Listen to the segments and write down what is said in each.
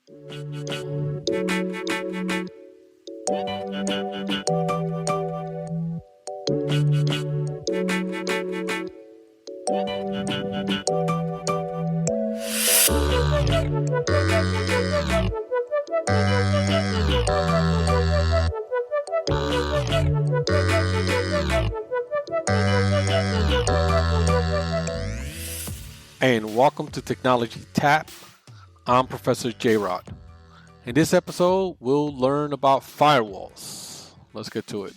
And welcome to Technology Tap. I'm Professor J Rod. In this episode, we'll learn about firewalls. Let's get to it.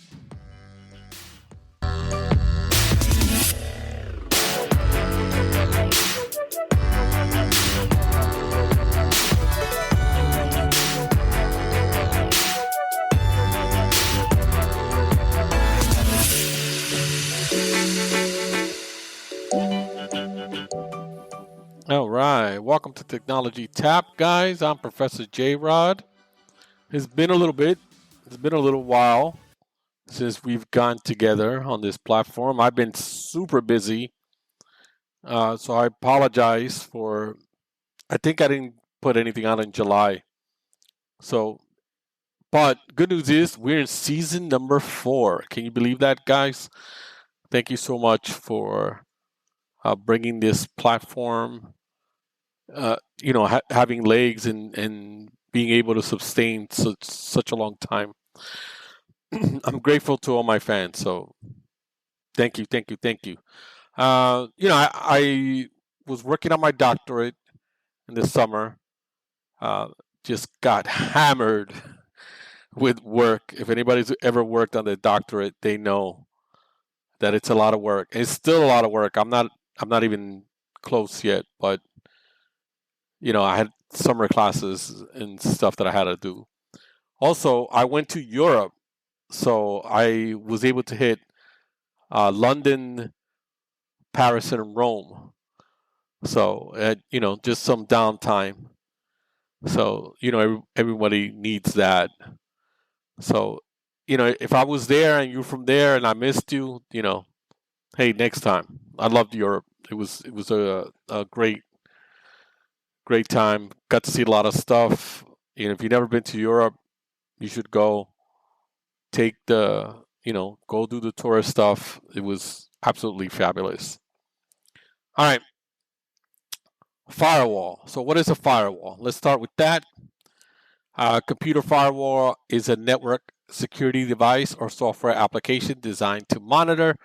All right, welcome to Technology Tap, guys. I'm Professor J Rod. It's been a little while since we've gone together on this platform. I've been super busy, so I apologize for. I think I didn't put anything out in July. So, but good news is we're in season number 4. Can you believe that, guys? Thank you so much for bringing this platform. Having legs and being able to sustain such a long time. I'm grateful to all my fans. So thank you. I was working on my doctorate in the summer. Just got hammered with work. If anybody's ever worked on the doctorate, they know that it's a lot of work. It's still a lot of work. I'm not even close yet, but I had summer classes and stuff that I had to do. Also, I went to Europe, so I was able to hit London, Paris, and Rome. So, just some downtime. So, everybody needs that. So, if I was there and you're from there and I missed you, hey, next time. I loved Europe. It was a great time. Got to see a lot of stuff. If you've never been to Europe, you should go. Go do the tourist stuff. It was absolutely fabulous. All right. Firewall. So what is a firewall? Let's start with that. Computer firewall is a network security device or software application designed to monitor,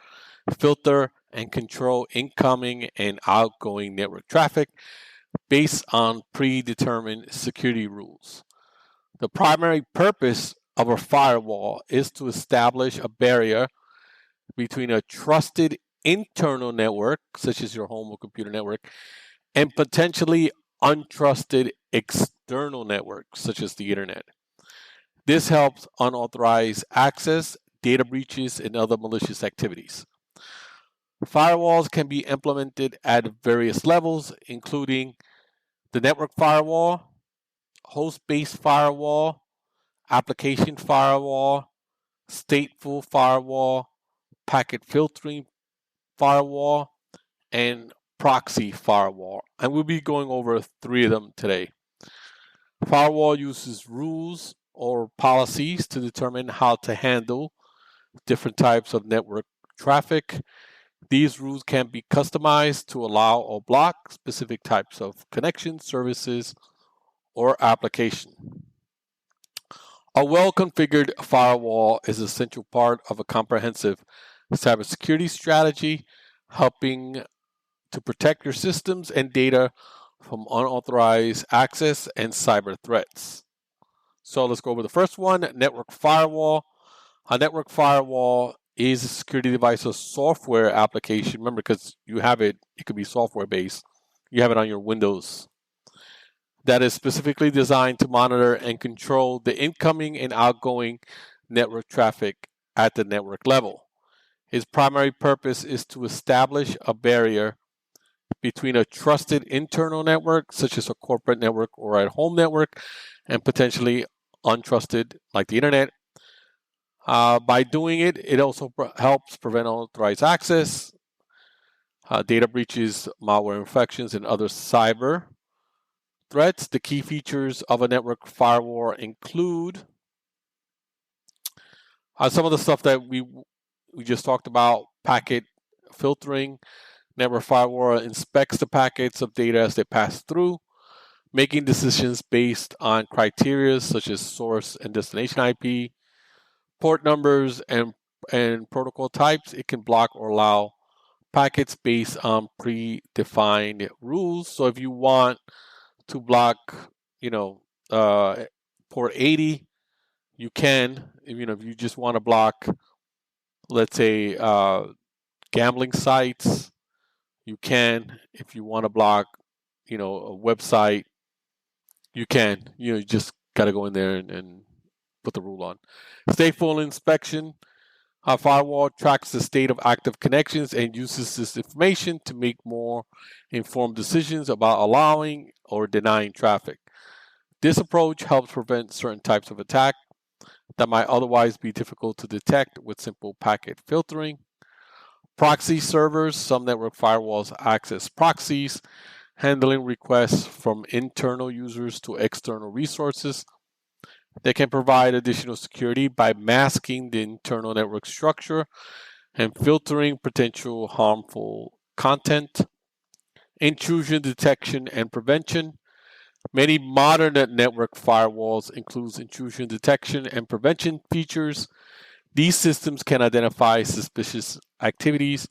filter, and control incoming and outgoing network traffic based on predetermined security rules. The primary purpose of a firewall is to establish a barrier between a trusted internal network, such as your home or computer network, and potentially untrusted external networks, such as the internet. This helps unauthorized access, data breaches, and other malicious activities. Firewalls can be implemented at various levels, including the network firewall, host-based firewall, application firewall, stateful firewall, packet filtering firewall, and proxy firewall. And we'll be going over 3 of them today. Firewall uses rules or policies to determine how to handle different types of network traffic. These rules can be customized to allow or block specific types of connections, services, or application. A well-configured firewall is an essential part of a comprehensive cybersecurity strategy, helping to protect your systems and data from unauthorized access and cyber threats. So let's go over the first one, network firewall. A network firewall is a security device or software application. Remember, because you have it could be software based. You have it on your Windows. That is specifically designed to monitor and control the incoming and outgoing network traffic at the network level. Its primary purpose is to establish a barrier between a trusted internal network, such as a corporate network or a home network, and potentially untrusted, like the internet. By doing it, it also helps prevent unauthorized access, data breaches, malware infections, and other cyber threats. The key features of a network firewall include some of the stuff that we just talked about: packet filtering. Network firewall inspects the packets of data as they pass through, making decisions based on criteria such as source and destination IP, port numbers, and protocol types. It can block or allow packets based on predefined rules. So if you want to block, you know, port 80, you can. If you just want to block, let's say, gambling sites, you can. If you want to block, a website, you can. You just got to go in there and put the rule on. Stateful inspection. A firewall tracks the state of active connections and uses this information to make more informed decisions about allowing or denying traffic. This approach helps prevent certain types of attack that might otherwise be difficult to detect with simple packet filtering. Proxy servers. Some network firewalls access proxies, handling requests from internal users to external resources. They can provide additional security by masking the internal network structure and filtering potential harmful content. Intrusion detection and prevention. Many modern network firewalls include intrusion detection and prevention features. These systems can identify suspicious activities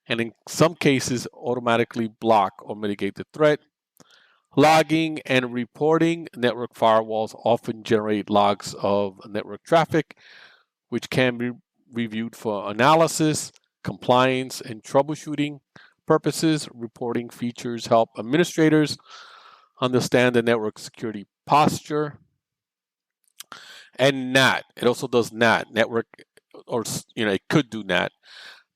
and in some cases automatically block or mitigate the threat. Logging and reporting. Network firewalls often generate logs of network traffic, which can be reviewed for analysis, compliance, and troubleshooting purposes. Reporting features help administrators understand the network security posture. And NAT. It also does NAT, network, or it could do NAT.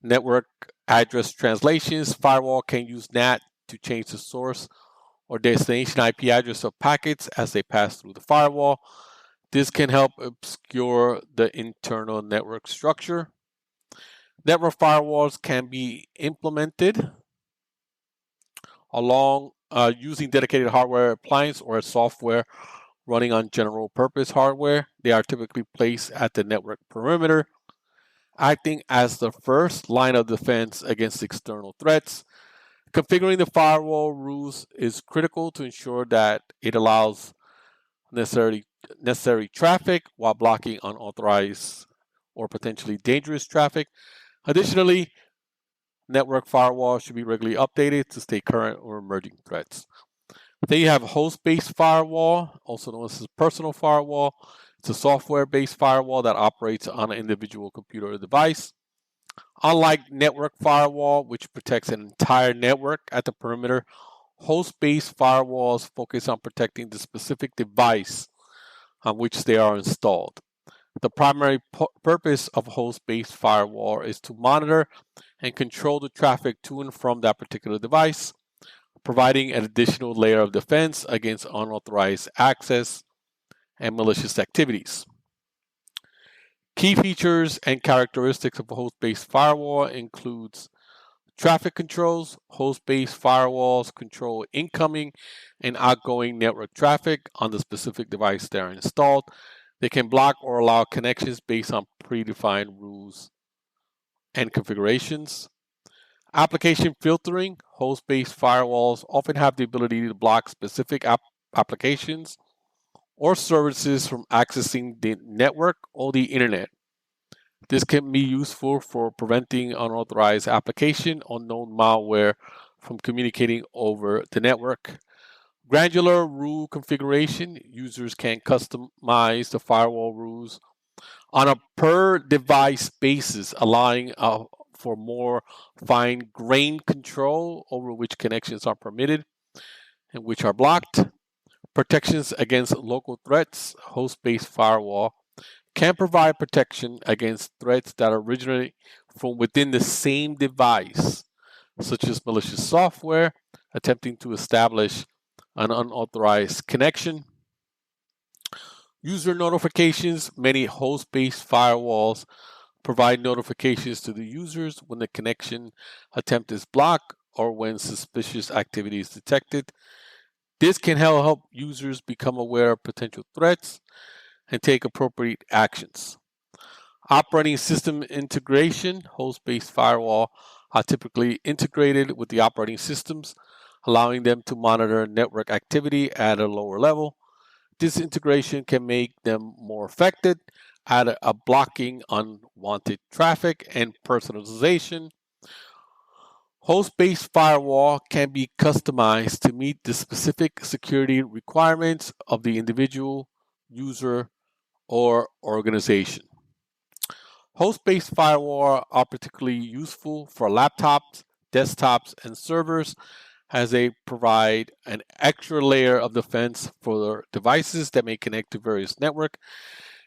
Network address translations. Firewall can use NAT to change the source or destination IP address of packets as they pass through the firewall. This can help obscure the internal network structure. Network firewalls can be implemented along using dedicated hardware appliance or software running on general purpose hardware. They are typically placed at the network perimeter, acting as the first line of defense against external threats. Configuring the firewall rules is critical to ensure that it allows necessary traffic while blocking unauthorized or potentially dangerous traffic. Additionally, network firewalls should be regularly updated to stay current or emerging threats. Then you have host-based firewall, also known as a personal firewall. It's a software-based firewall that operates on an individual computer or device. Unlike network firewall, which protects an entire network at the perimeter, host-based firewalls focus on protecting the specific device on which they are installed. The primary purpose of host-based firewall is to monitor and control the traffic to and from that particular device, providing an additional layer of defense against unauthorized access and malicious activities. Key features and characteristics of a host-based firewall includes traffic controls. Host-based firewalls control incoming and outgoing network traffic on the specific device they are installed. They can block or allow connections based on predefined rules and configurations. Application filtering. Host-based firewalls often have the ability to block specific applications or services from accessing the network or the internet. This can be useful for preventing unauthorized application or known malware from communicating over the network. Granular rule configuration. Users can customize the firewall rules on a per device basis, allowing for more fine-grained control over which connections are permitted and which are blocked. Protections against local threats. Host-based firewall can provide protection against threats that originate from within the same device, such as malicious software attempting to establish an unauthorized connection. User notifications. Many host-based firewalls provide notifications to the users when the connection attempt is blocked or when suspicious activity is detected. This can help users become aware of potential threats and take appropriate actions. Operating system integration, host-based firewall are typically integrated with the operating systems, allowing them to monitor network activity at a lower level. This integration can make them more effective at blocking unwanted traffic and personalization. Host-based firewall can be customized to meet the specific security requirements of the individual user or organization. Host-based firewall are particularly useful for laptops, desktops, and servers as they provide an extra layer of defense for devices that may connect to various networks,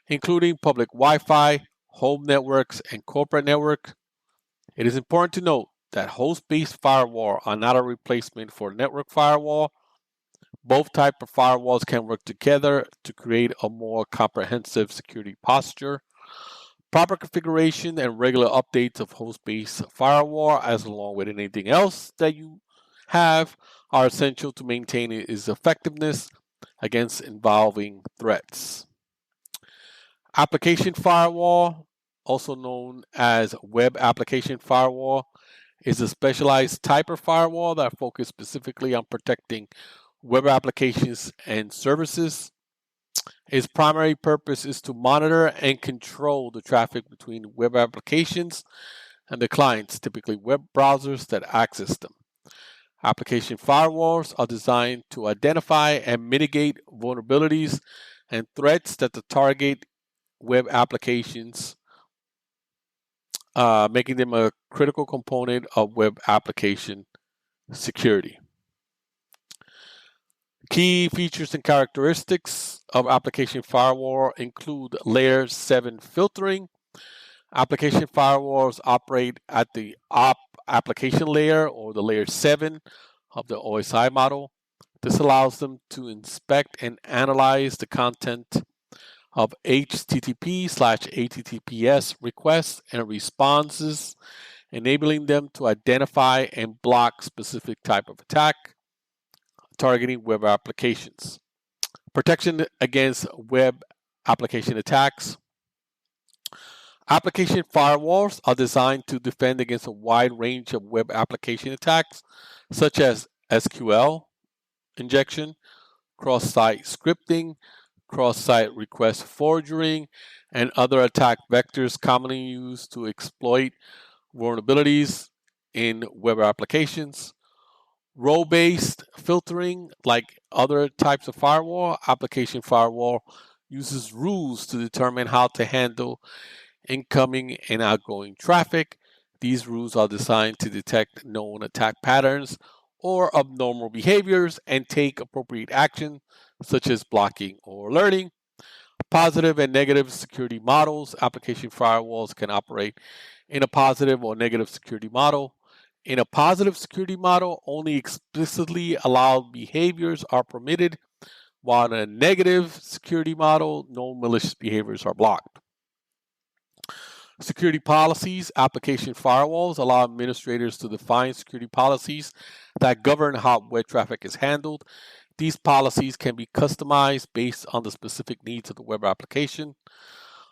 including public Wi-Fi, home networks, and corporate networks. It is important to note that host-based firewall are not a replacement for network firewall. Both types of firewalls can work together to create a more comprehensive security posture. Proper configuration and regular updates of host-based firewall, as along with anything else that you have, are essential to maintain its effectiveness against involving threats. Application firewall, also known as web application firewall, is a specialized type of firewall that focuses specifically on protecting web applications and services. Its primary purpose is to monitor and control the traffic between web applications and the clients, typically web browsers that access them. Application firewalls are designed to identify and mitigate vulnerabilities and threats that target web applications, making them a critical component of web application security. Key features and characteristics of application firewall include layer 7 filtering. Application firewalls operate at the application layer, or the layer 7 of the OSI model. This allows them to inspect and analyze the content of HTTP/HTTPS requests and responses, enabling them to identify and block specific type of attack targeting web applications. Protection against web application attacks. Application firewalls are designed to defend against a wide range of web application attacks, such as SQL injection, cross-site scripting, cross-site request forgery, and other attack vectors commonly used to exploit vulnerabilities in web applications. Role-based filtering, like other types of firewall, application firewall uses rules to determine how to handle incoming and outgoing traffic. These rules are designed to detect known attack patterns or abnormal behaviors and take appropriate action, such as blocking or alerting. Positive and negative security models. Application firewalls can operate in a positive or negative security model. In a positive security model, only explicitly allowed behaviors are permitted, while in a negative security model, no malicious behaviors are blocked. Security policies. Application firewalls allow administrators to define security policies that govern how web traffic is handled. These policies can be customized based on the specific needs of the web application.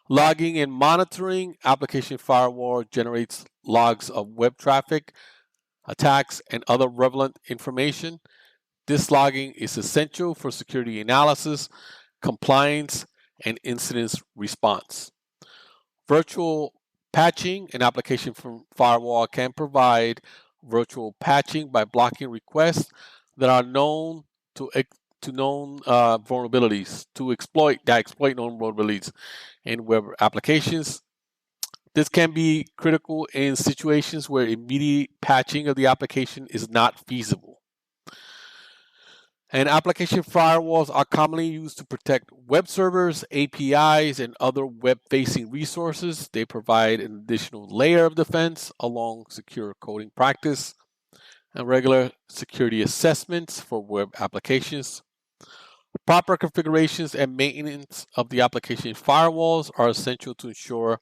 Logging and monitoring. Application firewall generates logs of web traffic, attacks, and other relevant information. This logging is essential for security analysis, compliance, and incident response. Virtual patching. An application firewall can provide virtual patching by blocking requests that are known to known vulnerabilities, to exploit known vulnerabilities in web applications. This can be critical in situations where immediate patching of the application is not feasible. And application firewalls are commonly used to protect web servers, APIs, and other web-facing resources. They provide an additional layer of defense along secure coding practice and regular security assessments for web applications. Proper configurations and maintenance of the application firewalls are essential to ensure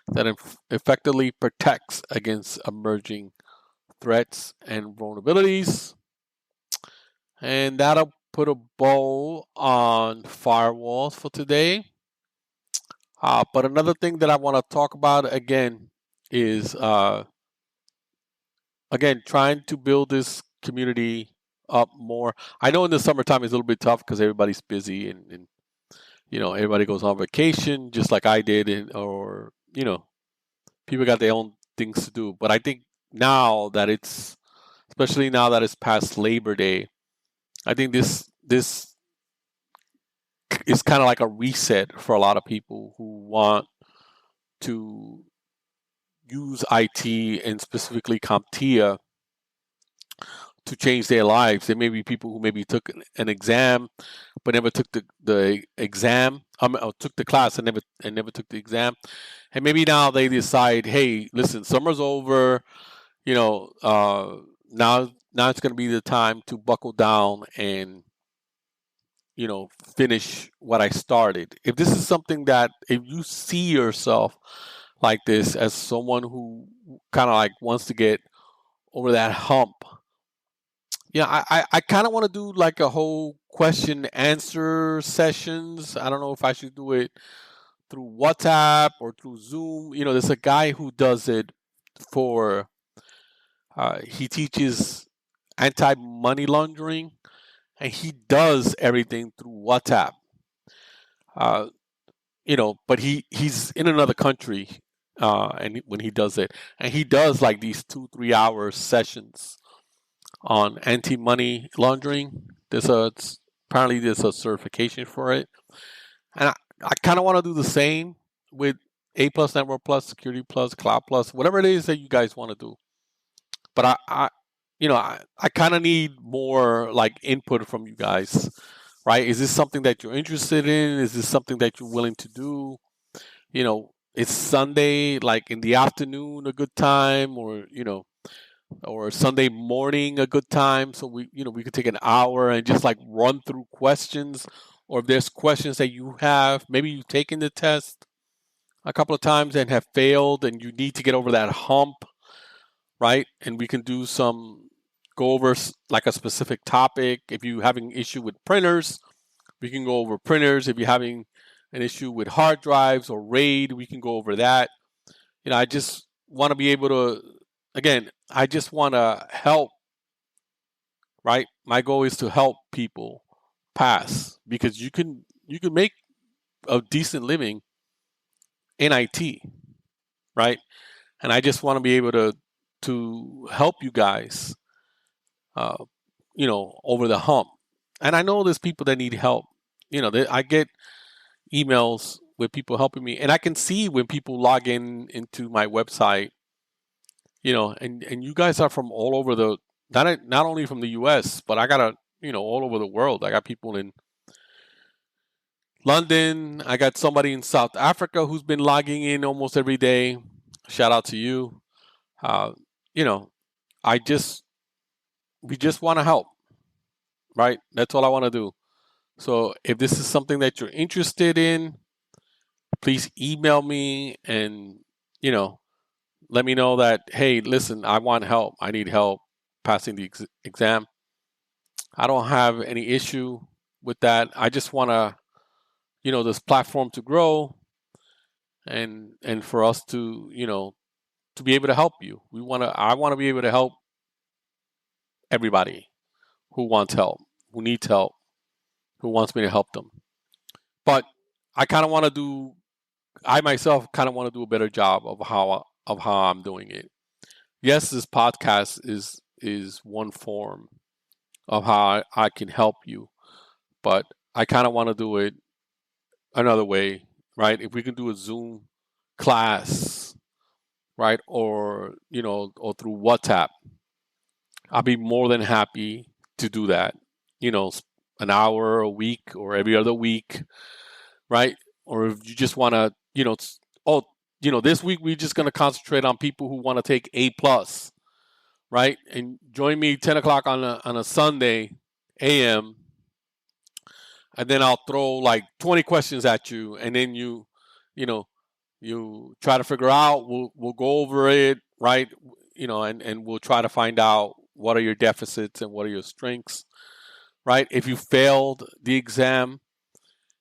that it effectively protects against emerging threats and vulnerabilities. And that'll put a bow on firewalls for today. But another thing that I want to talk about again is again trying to build this community up more. I know in the summertime it's a little bit tough because everybody's busy and everybody goes on vacation just like I did, or people got their own things to do. But I think now that especially now that it's past Labor Day, I think this is kind of like a reset for a lot of people who want to use IT and specifically CompTIA to change their lives. There may be people who maybe took an exam but never took the exam. Or took the class and never took the exam, and maybe now they decide, hey, listen, summer's over. Now it's going to be the time to buckle down and finish what I started. If this is something that, if you see yourself like this as someone who kind of like wants to get over that hump, I kind of want to do like a whole question answer sessions. I don't know if I should do it through WhatsApp or through Zoom. There's a guy who does it for, he teaches anti money laundering, and he does everything through WhatsApp. Uh, but he's in another country, and when he does it, and he does like these 2-3 hour sessions on anti money laundering. Apparently there's a certification for it, and I kind of want to do the same with A plus, Network plus, Security plus, Cloud plus, whatever it is that you guys want to do. But I kind of need more like input from you guys, right? Is this something that you're interested in? Is this something that you're willing to do? It's Sunday, like in the afternoon, a good time, or Sunday morning, a good time. So we could take an hour and just like run through questions, or if there's questions that you have, maybe you've taken the test a couple of times and have failed, and you need to get over that hump, right? And we can go over like a specific topic. If you're having an issue with printers, we can go over printers. If you're having an issue with hard drives or RAID, we can go over that. I just want to be able to, again, I just want to help, right? My goal is to help people pass, because you can make a decent living in IT, right? And I just want to be able to help you guys, over the hump. And I know there's people that need help. I get emails with people helping me, and I can see when people log into my website, and you guys are from all over not only from the US, but I got all over the world. I got people in London. I got somebody in South Africa who's been logging in almost every day. Shout out to you. You know, we just want to help, right? That's all I want to do. So if this is something that you're interested in, please email me and, let me know that, hey, listen, I want help. I need help passing the exam. I don't have any issue with that. I just want to, this platform to grow and for us to, to be able to help you. I want to be able to help everybody who wants help, who needs help, who wants me to help them. But I myself kind of want to do a better job of how I'm doing it. Yes, this podcast is one form of how I can help you, but I kind of want to do it another way, right? If we can do a Zoom class, right, or or through WhatsApp, I'll be more than happy to do that. An hour a week or every other week, right? Or if you just want to, this week we're just going to concentrate on people who want to take A plus, right? And join me 10 o'clock on a Sunday a.m. and then I'll throw like 20 questions at you, and then you try to figure out. We'll go over it, right? And we'll try to find out what are your deficits and what are your strengths, right? If you failed the exam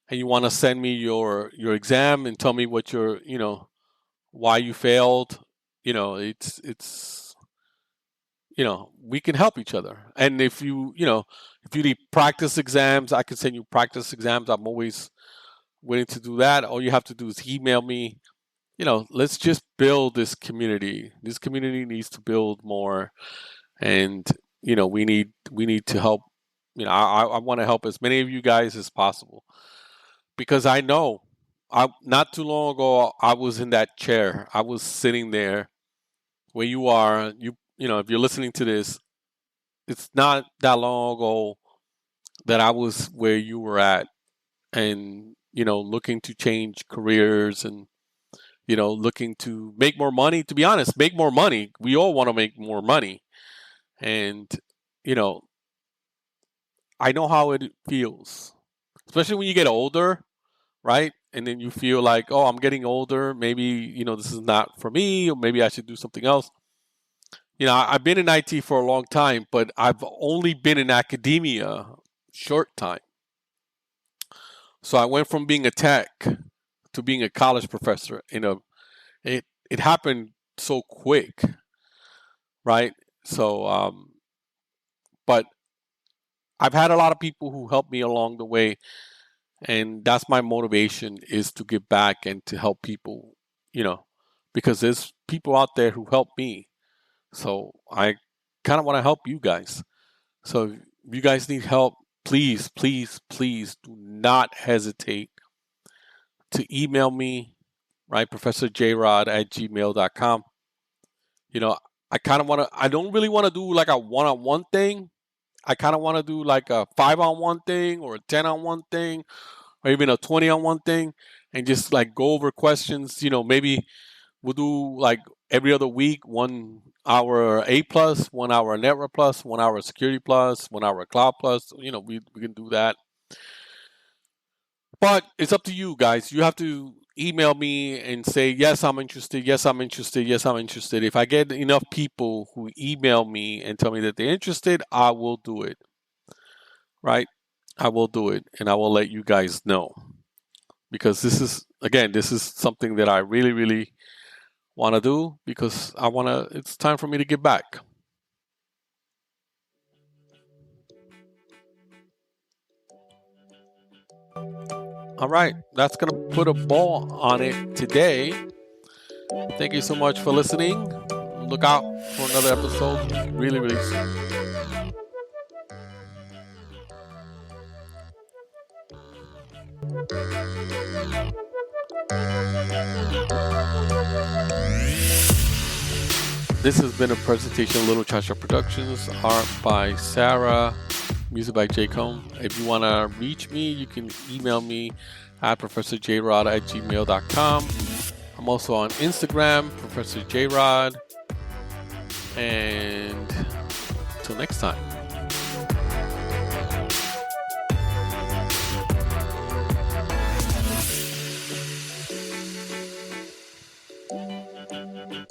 and you want to send me your exam and tell me what your, why you failed, it's we can help each other. And if you need practice exams, I can send you practice exams. I'm always willing to do that. All you have to do is email me. Let's just build this community. This community needs to build more, and we need to help. I want to help as many of you guys as possible, because I know I not too long ago I was in that chair. I was sitting there where you are. If you're listening to this, it's not that long ago that I was where you were at, and looking to change careers, and looking to make more money. To be honest, make more money. We all want to make more money, and you know I know how it feels, especially when you get older, right? And then you feel like, oh, I'm getting older. Maybe this is not for me, or maybe I should do something else. I've been in IT for a long time, but I've only been in academia short time. So I went from being a tech to being a college professor. It happened so quick, right? So, but I've had a lot of people who helped me along the way, and that's my motivation, is to give back and to help people, because there's people out there who helped me. So I kind of want to help you guys. So if you guys need help, please, please, please do not hesitate to email me, right? ProfessorJrod@gmail.com. I don't really want to do like a one-on-one thing. I kind of want to do like a 5-on-1 thing, or a 10-on-1 thing, or even a 20-on-1 thing, and just like go over questions. Maybe we'll do like every other week, 1 hour A plus, 1 hour network plus, 1 hour security plus, 1 hour cloud plus. We can do that. But it's up to you guys. You have to email me and say, yes, I'm interested. Yes, I'm interested. Yes, I'm interested. If I get enough people who email me and tell me that they're interested, I will do it. Right? I will do it, and I will let you guys know. Because this is something that I really, really want to do, because it's time for me to give back. All right, that's going to put a bow on it today. Thank you so much for listening. Look out for another episode really, really soon. This has been a presentation of Little Chacha Productions, art by Sarah, music by J. Cone. If you want to reach me, you can email me at ProfessorJrod@gmail.com. I'm also on Instagram, Professor J. Rod. And until next time.